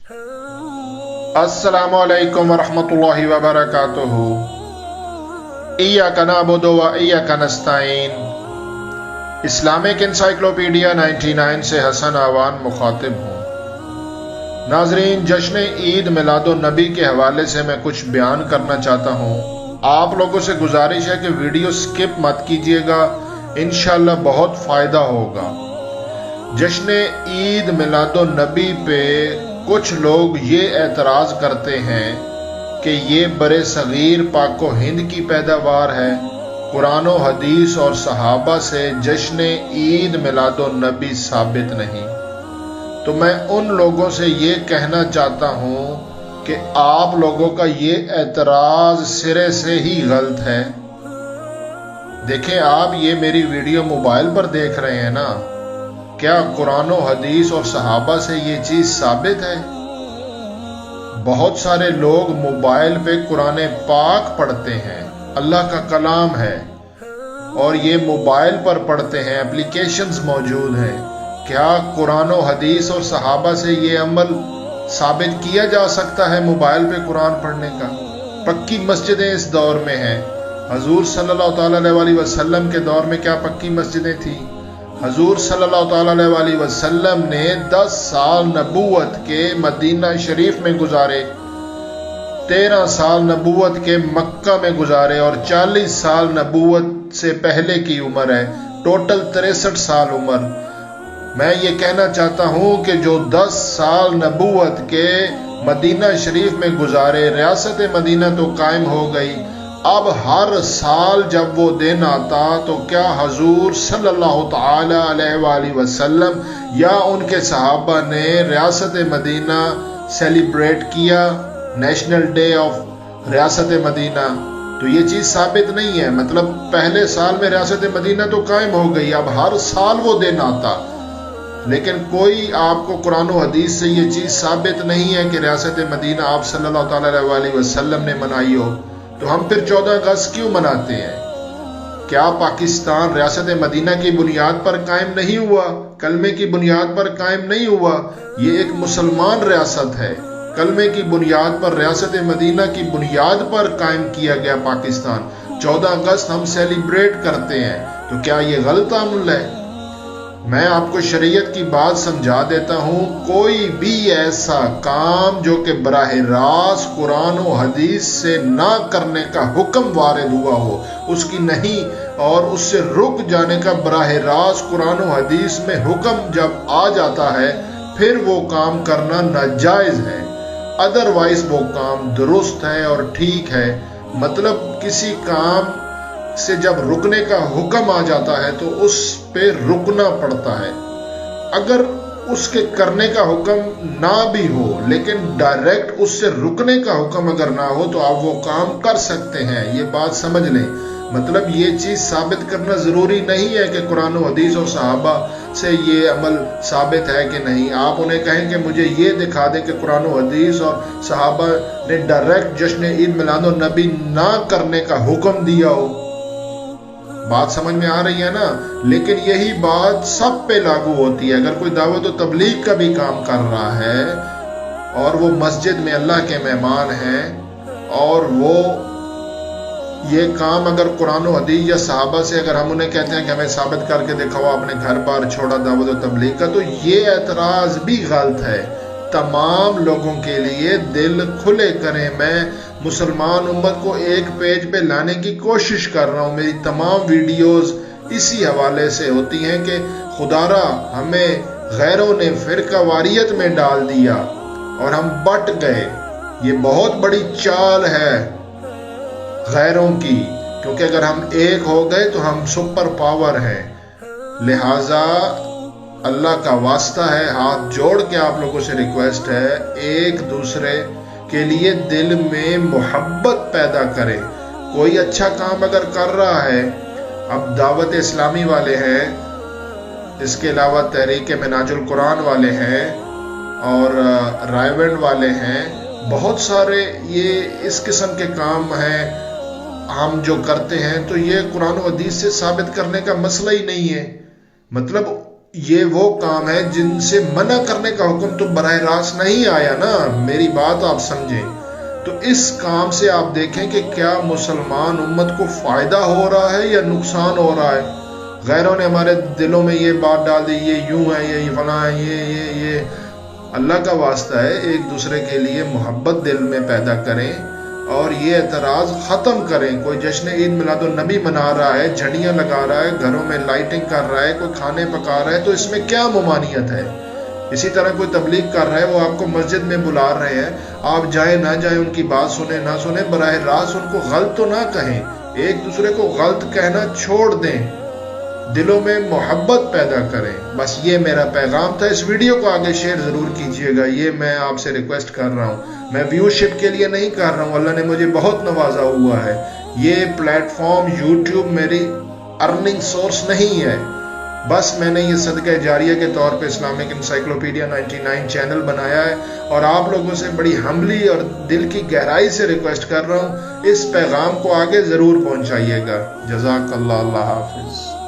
अस्सलामु अलैकुम वरहमतुल्लाहि वबरकातुहू। इय्याका नअबुदु व इय्याका नस्तईन। इस्लामिक इंसाइक्लोपीडिया 99 से हसन आवान मुखातिब हूँ। नाजरीन, जश्न ईद मिलादुन नबी के हवाले से मैं कुछ बयान करना चाहता हूँ। आप लोगों से गुजारिश है कि वीडियो स्किप मत कीजिएगा, इंशाअल्लाह बहुत फ़ायदा होगा। जश्न ईद मिलादुन नबी पे कुछ लोग ये एतराज़ करते हैं कि ये बरे सगीर पाको हिंद की पैदावार है, कुरान व हदीस और सहाबा से जश्न ईद मिलादुन नबी साबित नहीं। तो मैं उन लोगों से ये कहना चाहता हूँ कि आप लोगों का ये एतराज़ सिरे से ही गलत है। देखें, आप ये मेरी वीडियो मोबाइल पर देख रहे हैं ना, क्या कुरान व हदीस और सहाबा से ये चीज़ साबित है? बहुत सारे लोग मोबाइल पे कुरान पाक पढ़ते हैं, अल्लाह का कलाम है, और ये मोबाइल पर पढ़ते हैं, एप्लीकेशंस मौजूद हैं। क्या कुरान व हदीस और सहाबा से ये अमल साबित किया जा सकता है मोबाइल पे कुरान पढ़ने का? पक्की मस्जिदें इस दौर में हैं। हजूर सल्लल्लाहु अलैहि वसल्लम के दौर में क्या पक्की मस्जिदें थी? हजूर सल्लल्लाहु अलैहि वसल्लम ने 10 साल नबूवत के मदीना शरीफ में गुजारे, 13 साल नबूवत के मक्का में गुजारे और 40 साल नबूवत से पहले की उम्र है, टोटल 63 साल उम्र। मैं ये कहना चाहता हूँ कि जो 10 साल नबूवत के मदीना शरीफ में गुजारे, रियासत मदीना तो कायम हो गई, अब हर साल जब वो दिन आता तो क्या हजूर सल्लल्लाहु ताला अलैहि वसल्लम या उनके सहाबा ने रियासत मदीना सेलिब्रेट किया, नेशनल डे ऑफ रियासत मदीना? तो ये चीज़ साबित नहीं है। मतलब पहले साल में रियासत मदीना तो कायम हो गई, अब हर साल वो दिन आता, लेकिन कोई आपको कुरान व हदीस से ये चीज़ साबित नहीं है कि रियासत मदीना आप सल्लल्लाहु ताला अलैहि वसल्लम ने मनाई हो। तो हम फिर 14 अगस्त क्यों मनाते हैं? क्या पाकिस्तान रियासत मदीना की बुनियाद पर कायम नहीं हुआ, कलमे की बुनियाद पर कायम नहीं हुआ? ये एक मुसलमान रियासत है, कलमे की बुनियाद पर, रियासत मदीना की बुनियाद पर कायम किया गया पाकिस्तान। 14 अगस्त हम सेलिब्रेट करते हैं, तो क्या ये गलत अमल है? मैं आपको शरीयत की बात समझा देता हूँ। कोई भी ऐसा काम जो कि बराह रास्त कुरान व हदीस से ना करने का हुक्म वारिद हुआ हो, उसकी नहीं और उससे रुक जाने का बराह रास्त कुरान व हदीस में हुक्म जब आ जाता है, फिर वो काम करना नाजायज़ है। अदरवाइज वो काम दुरुस्त है और ठीक है। मतलब किसी काम से जब रुकने का हुक्म आ जाता है तो उस पे रुकना पड़ता है। अगर उसके करने का हुक्म ना भी हो, लेकिन डायरेक्ट उससे रुकने का हुक्म अगर ना हो, तो आप वो काम कर सकते हैं। ये बात समझ लें। मतलब ये चीज़ साबित करना ज़रूरी नहीं है कि कुरान व हदीस और सहाबा से ये अमल साबित है कि नहीं। आप उन्हें कहें कि मुझे ये दिखा दें कि कुरान व हदीस और सहाबा ने डायरेक्ट जश्न ईद मिलादुन नबी ना करने का हुक्म दिया हो। बात समझ में आ रही है ना? लेकिन यही बात सब पे लागू होती है। अगर कोई दावत व तबलीग का भी काम कर रहा है और वो मस्जिद में अल्लाह के मेहमान हैं, और वो ये काम अगर कुरान व हदीस या सहाबा से अगर हम उन्हें कहते हैं कि हमें साबित करके दिखाओ आपने घर बार छोड़ा दावत व तबलीग का, तो ये एतराज़ भी गलत है। तमाम लोगों के लिए दिल खुले करें। मैं मुसलमान उम्मत को एक पेज पे लाने की कोशिश कर रहा हूँ। मेरी तमाम वीडियोस इसी हवाले से होती हैं कि खुदारा हमें गैरों ने फिरका वारियत में डाल दिया और हम बट गए। ये बहुत बड़ी चाल है गैरों की, क्योंकि अगर हम एक हो गए तो हम सुपर पावर हैं। लिहाजा अल्लाह का वास्ता है, हाथ जोड़ के आप लोगों से रिक्वेस्ट है, एक दूसरे के लिए दिल में मोहब्बत पैदा करें। कोई अच्छा काम अगर कर रहा है, अब दावत इस्लामी वाले हैं, इसके अलावा तहरीक मिनाजुल कुरान वाले हैं और रायवेंड वाले हैं, बहुत सारे ये इस किस्म के काम हैं हम जो करते हैं, तो ये कुरान व हदीस से साबित करने का मसला ही नहीं है। मतलब یہ وہ کام ہے جن سے منع کرنے کا حکم تو براہ راست نہیں آیا نا، میری بات آپ سمجھیں۔ تو اس کام سے آپ دیکھیں کہ کیا مسلمان امت کو فائدہ ہو رہا ہے یا نقصان ہو رہا ہے۔ غیروں نے ہمارے دلوں میں یہ بات ڈال دی، یہ یوں ہے، یہ فلاں ہے، یہ اللہ کا واسطہ ہے، ایک دوسرے کے لیے محبت دل میں پیدا کریں اور یہ اعتراض ختم کریں۔ کوئی جشن عید میلاد النبی منا رہا ہے، جھنڈیاں لگا رہا ہے، گھروں میں لائٹنگ کر رہا ہے، کوئی کھانے پکا رہا ہے، تو اس میں کیا ممانعت ہے؟ اسی طرح کوئی تبلیغ کر رہا ہے، وہ آپ کو مسجد میں بلا رہے ہیں، آپ جائیں نہ جائیں، ان کی بات سنیں نہ سنیں، براہ راست ان کو غلط تو نہ کہیں، ایک دوسرے کو غلط کہنا چھوڑ دیں، دلوں میں محبت پیدا کریں۔ بس یہ میرا پیغام تھا۔ اس ویڈیو کو آگے شیئر ضرور کیجئے گا، یہ میں آپ سے ریکویسٹ کر رہا ہوں، میں ویو شپ کے لیے نہیں کر رہا ہوں، اللہ نے مجھے بہت نوازا ہوا ہے، یہ پلیٹ فارم یوٹیوب میری ارننگ سورس نہیں ہے، بس میں نے یہ صدقہ جاریہ کے طور پہ اسلامک انسائیکلوپیڈیا 99 چینل بنایا ہے، اور آپ لوگوں سے بڑی ہمبلی اور دل کی گہرائی سے ریکویسٹ کر رہا ہوں، اس پیغام کو آگے ضرور پہنچائیے گا۔ جزاک اللہ، اللہ حافظ۔